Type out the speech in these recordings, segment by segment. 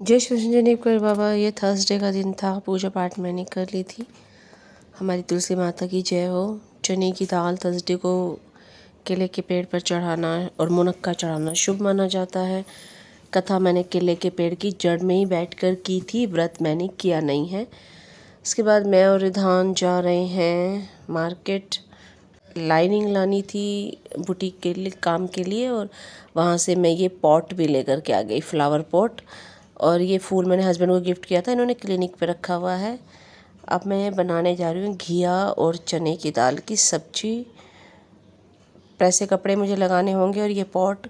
जय श्री संजनीवकर बाबा। ये थर्सडे का दिन था। पूजा पाठ मैंने कर ली थी। हमारी तुलसी माता की जय हो। चने की दाल थर्सडे को केले के पेड़ पर चढ़ाना और मुनक्का चढ़ाना शुभ माना जाता है। कथा मैंने केले के पेड़ की जड़ में ही बैठकर की थी। व्रत मैंने किया नहीं है। उसके बाद मैं और रिधान जा रहे हैं मार्केट। लाइनिंग लानी थी बुटीक के लिए काम के लिए, और वहाँ से मैं ये पॉट भी लेकर के आ गई, फ्लावर पॉट। और ये फूल मैंने हस्बैंड को गिफ्ट किया था, इन्होंने क्लिनिक पे रखा हुआ है। अब मैं बनाने जा रही हूँ घिया और चने की दाल की सब्जी। प्रेस कपड़े मुझे लगाने होंगे, और ये पॉट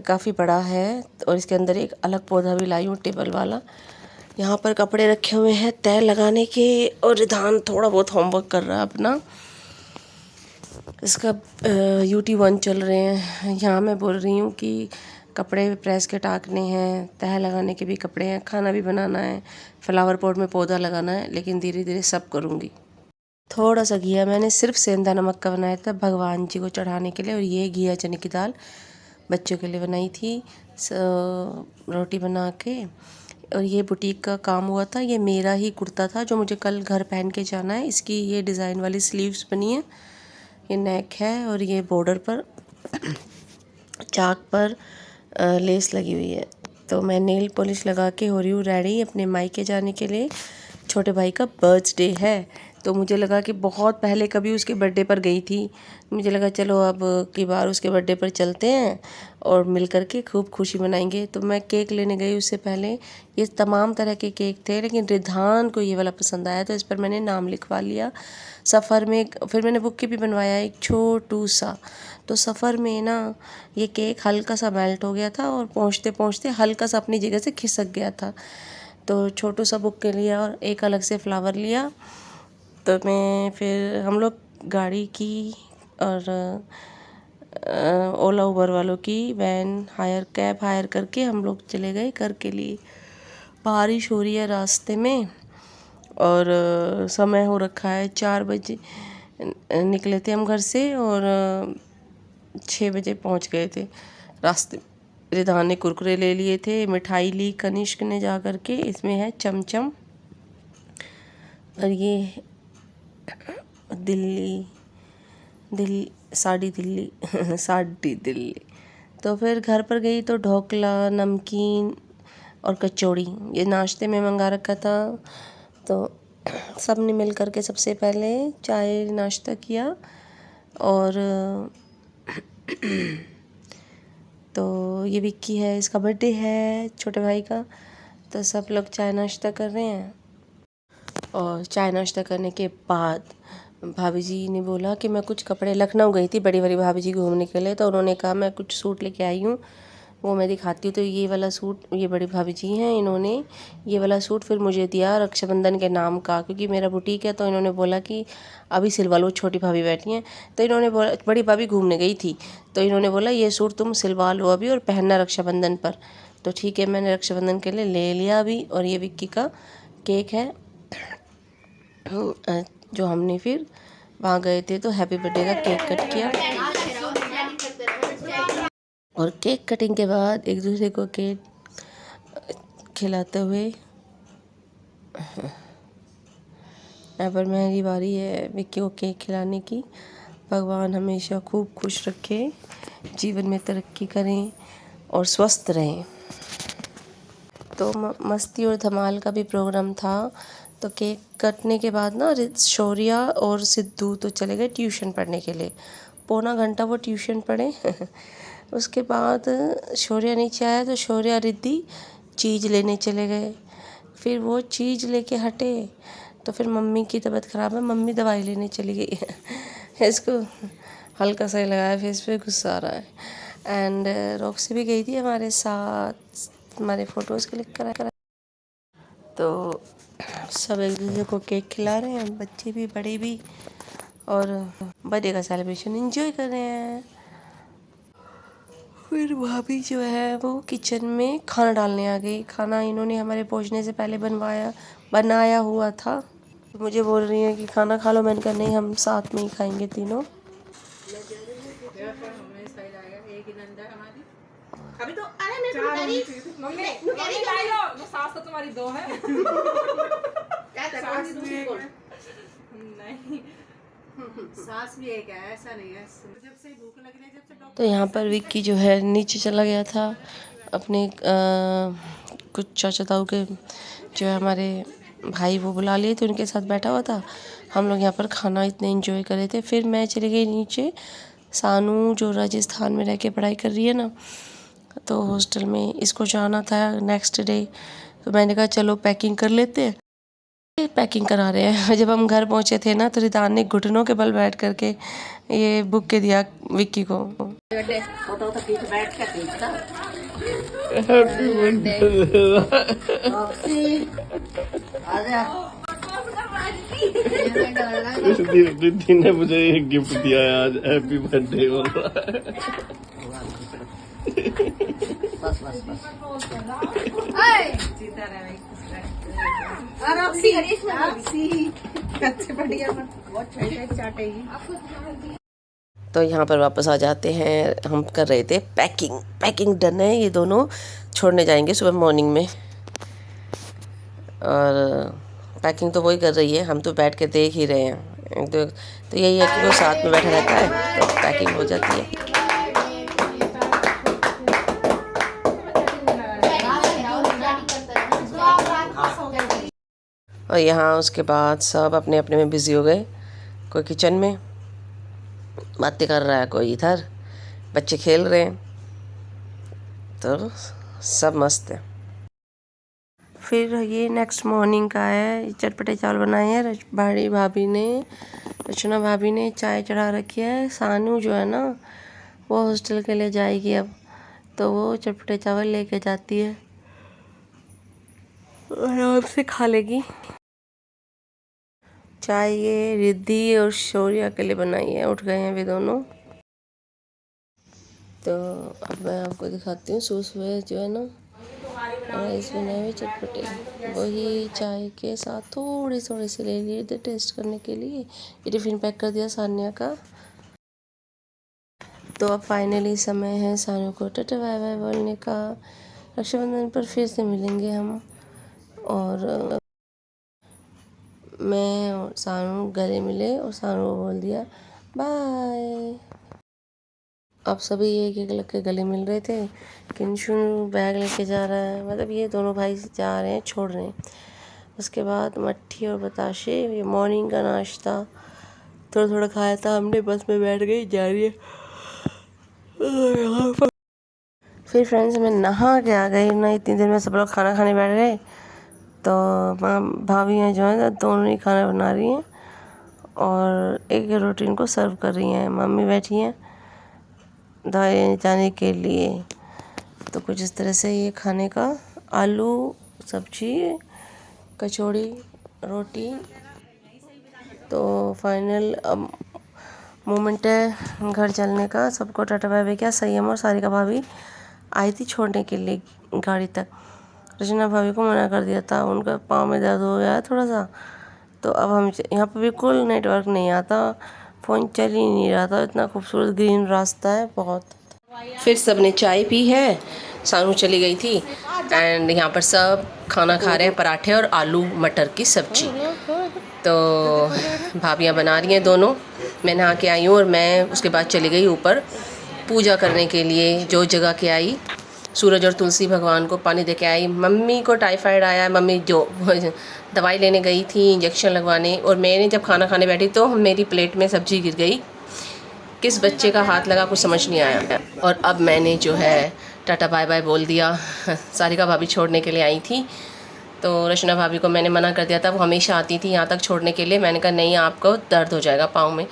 काफ़ी बड़ा है और इसके अंदर एक अलग पौधा भी लाई हूँ टेबल वाला। यहाँ पर कपड़े रखे हुए हैं तय लगाने के, और रिधान थोड़ा बहुत होमवर्क कर रहा है अपना। इसका UT1 चल रहे हैं। यहाँ मैं बोल रही हूँ कि कपड़े प्रेस के टाकने हैं, तह लगाने के भी कपड़े हैं, खाना भी बनाना है, फ्लावर पॉट में पौधा लगाना है, लेकिन धीरे धीरे सब करूँगी। थोड़ा सा घिया मैंने सिर्फ सेंधा नमक का बनाया था भगवान जी को चढ़ाने के लिए, और ये घिया चने की दाल बच्चों के लिए बनाई थी रोटी बना के। और ये बुटीक का काम हुआ था। ये मेरा ही कुर्ता था जो मुझे कल घर पहन के जाना है। इसकी ये डिज़ाइन वाली स्लीव्स बनी है, ये नेक है, और ये बॉर्डर पर चाक पर लेस लगी हुई है। तो मैं नेल पॉलिश लगा के हो रही हूँ रेडी अपने मायके जाने के लिए। छोटे भाई का बर्थडे है, तो मुझे लगा कि बहुत पहले कभी उसके बर्थडे पर गई थी, मुझे लगा चलो अब की बार उसके बर्थडे पर चलते हैं और मिल कर के खूब खुशी मनाएंगे। तो मैं केक लेने गई उससे पहले। ये तमाम तरह के केक थे, लेकिन रिधान को ये वाला पसंद आया, तो इस पर मैंने नाम लिखवा लिया। सफ़र में फिर मैंने बुके भी बनवाया एक छोटू सा। तो सफ़र में ना ये केक हल्का सा मेल्ट हो गया था, और पहुँचते पहुँचते हल्का सा अपनी जगह से खिसक गया था। तो छोटू सा बुके लिया और एक अलग से फ्लावर लिया। तो मैं फिर हम लोग गाड़ी की और ओला उबर वालों की कैब हायर करके हम लोग चले गए घर के लिए। बारिश हो रही है रास्ते में, और समय हो रखा है 4 बजे। निकले थे हम घर से, और 6 बजे पहुंच गए थे। रास्ते रिधान ने कुरकुरे ले लिए थे, मिठाई ली कनिष्क ने जा कर के। इसमें है चमचम, और ये दिल्ली साड़ी दिल्ली। तो फिर घर पर गई तो ढोकला, नमकीन और कचौड़ी ये नाश्ते में मंगा रखा था। तो सब ने मिल कर के सबसे पहले चाय नाश्ता किया, और तो ये विक्की है, इसका बर्थडे है छोटे भाई का, तो सब लोग चाय नाश्ता कर रहे हैं। और चाय नाश्ता करने के बाद भाभी जी ने बोला कि मैं कुछ कपड़े, लखनऊ गई थी बड़ी बड़ी भाभी जी घूमने के लिए, तो उन्होंने कहा मैं कुछ सूट लेके आई हूँ, वो मैं दिखाती हूँ। तो ये वाला सूट, ये बड़ी भाभी जी हैं, इन्होंने ये वाला सूट फिर मुझे दिया रक्षाबंधन के नाम का, क्योंकि मेरा बुटीक है। तो इन्होंने बोला कि अभी सिलवा लो, छोटी भाभी बैठी हैं। तो इन्होंने बोला, बड़ी भाभी घूमने गई थी, तो इन्होंने बोला ये सूट तुम सिलवा लो अभी और पहनना रक्षाबंधन पर। तो ठीक है, मैंने रक्षाबंधन के लिए ले लिया अभी। और ये विक्की का केक है, जो हमने फिर वहाँ गए थे तो हैप्पी बर्थडे का केक कट किया। और केक कटिंग के बाद एक दूसरे को केक खिलाते हुए, यहाँ पर मेरी बारी है विक्की को केक खिलाने की। भगवान हमेशा खूब खुश रखे, जीवन में तरक्की करें और स्वस्थ रहें। तो मस्ती और धमाल का भी प्रोग्राम था। तो केक कटने के बाद ना शौर्या और सिद्धू तो चले गए ट्यूशन पढ़ने के लिए। पौना घंटा वो ट्यूशन पढ़े। उसके बाद शौर्या नीचे आया, तो शौर्या रिद्धि चीज़ लेने चले गए। फिर वो चीज़ लेके हटे, तो फिर मम्मी की तबीयत ख़राब है, मम्मी दवाई लेने चली गई। इसको हल्का सा ही लगाया, फेस पे गुस्सा आ रहा है। एंड रॉक्सी भी गई थी हमारे साथ, हमारे फ़ोटोज़ क्लिक करा। तो सब एक दूसरे को केक खिला रहे हैं, बच्चे भी बड़े भी, और बर्थडे का सेलिब्रेशन एंजॉय कर रहे हैं। फिर भाभी जो है वो किचन में खाना डालने आ गई। खाना इन्होंने हमारे पहुंचने से पहले बनाया हुआ था। तो मुझे बोल रही है कि खाना खा लो। मैंने कहा नहीं, हम साथ में ही खाएंगे तीनों। अभी तो अरे मम्मी लाई लो, तो सास तो तुम्हारी 2 है। नहीं सास भी एक है, ऐसा नहीं है। जब से भूख लग रही है, जब से तो यहाँ पर विक्की जो है नीचे चला गया था अपने कुछ चाचा ताऊ के जो है हमारे भाई वो बुला लिए थे, उनके साथ बैठा हुआ था। हम लोग यहाँ पर खाना इतने एंजॉय कर रहे थे। फिर मैं चली गई नीचे। सानू जो राजस्थान में रह के पढ़ाई कर रही है ना, तो हॉस्टल में इसको जाना था नेक्स्ट डे, तो मैंने कहा चलो पैकिंग कर लेते हैं। पैकिंग करा रहे हैं। जब हम घर पहुंचे थे ना, तो रिदान ने घुटनों के बल बैठ करके ये बुक के दिया विक्की को। फोटो तो खींच बैठ के खींचता। रिद्धि ने मुझे एक गिफ्ट दिया है आज, हैप्पी बर्थडे बोल रहा है। बस बस बस तो यहाँ पर वापस आ जाते हैं। हम कर रहे थे पैकिंग डन है, ये दोनों छोड़ने जाएंगे सुबह मॉर्निंग में। और पैकिंग तो वही कर रही है, हम तो बैठ के देख ही रहे हैं। तो यही है कि वो साथ में बैठा रहता है तो पैकिंग हो जाती है। और यहाँ उसके बाद सब अपने अपने में बिज़ी हो गए। कोई किचन में बातें कर रहा है, कोई इधर, बच्चे खेल रहे हैं, तो सब मस्त है। फिर ये नेक्स्ट मॉर्निंग का है। चटपटे चावल बनाए हैं बड़ी भाभी ने, रचना भाभी ने चाय चढ़ा रखी है। सानू जो है ना, वो हॉस्टल के लिए जाएगी अब, तो वो चटपटे चावल लेके जाती है, आराम से खा लेगी। चाय ये रिद्धि और शौर्या के लिए बनाई है, उठ गए हैं वे दोनों। तो अब मैं आपको दिखाती हूँ सुबह जो है ना राइस बनाए हुए चटपटे, वही चाय के साथ थोड़े थोड़े से ले लिए थे टेस्ट करने के लिए। ये टिफ़िन पैक कर दिया सान्या का। तो अब फाइनली समय है सानू को टाटा बाय बाय बोलने का। रक्षाबंधन पर फिर से मिलेंगे हम, और मैं और सानू गले मिले और सानू को बोल दिया बाय। अब सभी एक एक लग के गले मिल रहे थे। किंशु बैग लेके जा रहा है, मतलब ये दोनों भाई जा रहे हैं, छोड़ रहे हैं। उसके बाद मट्ठी और बताशे, ये मॉर्निंग का नाश्ता थोड़ा थोड़ा खाया था हमने, बस में बैठ गई, जा रही है। फिर फ्रेंड्स मैं नहा के आ गई ना, इतनी देर में सब लोग खाना खाने बैठ गए। तो भाभियाँ जो हैं दोनों ही खाना बना रही हैं और एक रोटी को सर्व कर रही हैं। मम्मी बैठी हैं दवाई जाने के लिए। तो कुछ इस तरह से ये खाने का, आलू सब्जी, कचौड़ी, रोटी। तो फाइनल अब मोमेंट है घर चलने का। सबको टाटा बाय बाय किया। संयम और सारिका भाभी आई थी छोड़ने के लिए गाड़ी तक। रचना भाभी को मना कर दिया था, उनका पाँव में दर्द हो गया है थोड़ा सा। तो अब हम यहाँ पर बिल्कुल नेटवर्क नहीं आता, फ़ोन चल ही नहीं रहा था। इतना खूबसूरत ग्रीन रास्ता है बहुत। फिर सब ने चाय पी है, सानू चली गई थी, एंड यहाँ पर सब खाना खा रहे हैं, पराठे और आलू मटर की सब्जी। तो भाभियाँ बना रही हैं दोनों। मैं नहा के आई हूँ और मैं उसके बाद चली गई ऊपर पूजा करने के लिए। जो जगह के आई, सूरज और तुलसी भगवान को पानी दे के आई। मम्मी को टाइफाइड आया, मम्मी जो दवाई लेने गई थी इंजेक्शन लगवाने, और मैंने जब खाना खाने बैठी तो मेरी प्लेट में सब्जी गिर गई। किस बच्चे का हाथ लगा कुछ समझ नहीं आया। और अब मैंने जो है टाटा बाय बाय बोल दिया। सारिका भाभी छोड़ने के लिए आई थी, तो रचना भाभी को मैंने मना कर दिया था। वो हमेशा आती थी यहाँ तक छोड़ने के लिए। मैंने कहा नहीं, आपको दर्द हो जाएगा पाँव में।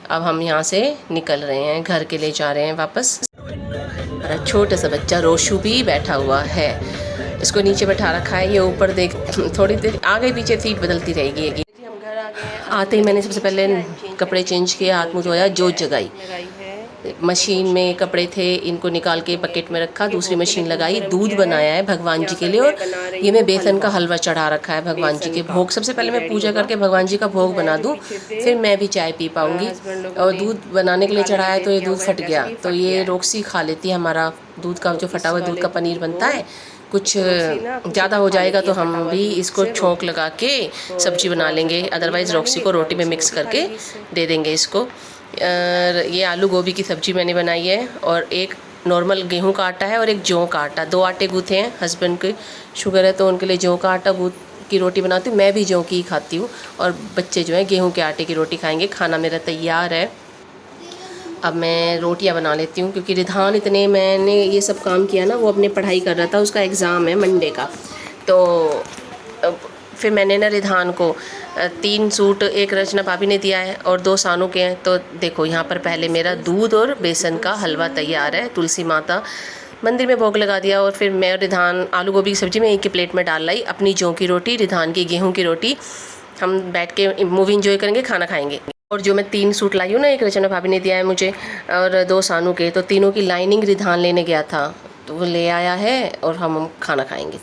अब हम यहाँ से निकल रहे हैं, घर के लिए जा रहे हैं वापस। और छोटा सा बच्चा रोशू भी बैठा हुआ है, इसको नीचे बैठा रखा है। ये ऊपर देख, थोड़ी देर आगे पीछे सीट बदलती रहेगी। आते ही मैंने सबसे पहले कपड़े चेंज किए, हाथ मुँह धोया, जोत जगाई। मशीन में कपड़े थे, इनको निकाल के बकेट में रखा, दूसरी मशीन लगाई, दूध बनाया है भगवान जी के लिए, और ये मैं बेसन का हलवा चढ़ा रखा है भगवान जी के भोग। सबसे पहले मैं पूजा करके भगवान जी का भोग बना दूँ, फिर मैं भी चाय पी पाऊँगी। और दूध बनाने के लिए चढ़ाया तो ये दूध फट गया, तो ये रोक्सी खा लेती है हमारा दूध का, जो फटा हुआ दूध का पनीर बनता है। कुछ ज़्यादा हो जाएगा तो हम भी इसको छोंक लगा के सब्जी बना लेंगे, अदरवाइज़ रॉक्सी को रोटी में मिक्स करके दे देंगे इसको। ये आलू गोभी की सब्जी मैंने बनाई है, और एक नॉर्मल गेहूं का आटा है और एक जौ का आटा, 2 आटे गूँथे हैं। हस्बैंड के शुगर है तो उनके लिए जौ का आटा गूँथ की रोटी बनाती हूँ, मैं भी जौ की ही खाती हूँ, और बच्चे जो है गेहूं के आटे की रोटी खाएंगे। खाना मेरा तैयार है, अब मैं रोटियां बना लेती हूँ, क्योंकि रिधान इतने मैंने ये सब काम किया ना, वो अपने पढ़ाई कर रहा था, उसका एग्ज़ाम है मंडे का। तो फिर मैंने ना रिधान को 3 सूट, एक रचना भाभी ने दिया है और 2 सानू के हैं। तो देखो यहाँ पर पहले मेरा दूध और बेसन का हलवा तैयार है, तुलसी माता मंदिर में भोग लगा दिया, और फिर मैं रिधान आलू गोभी की सब्ज़ी में एक ही प्लेट में डाल लाई, अपनी जौ की रोटी, रिधान की गेहूं की रोटी। हम बैठ के मूवी इंजॉय करेंगे, खाना खाएंगे। और जो मैं 3 सूट लाई हूँ ना, एक रचना भाभी ने दिया है मुझे और 2 सानू के, तो तीनों की लाइनिंग रिधान लेने गया था, तो वो ले आया है और हम खाना खाएंगे।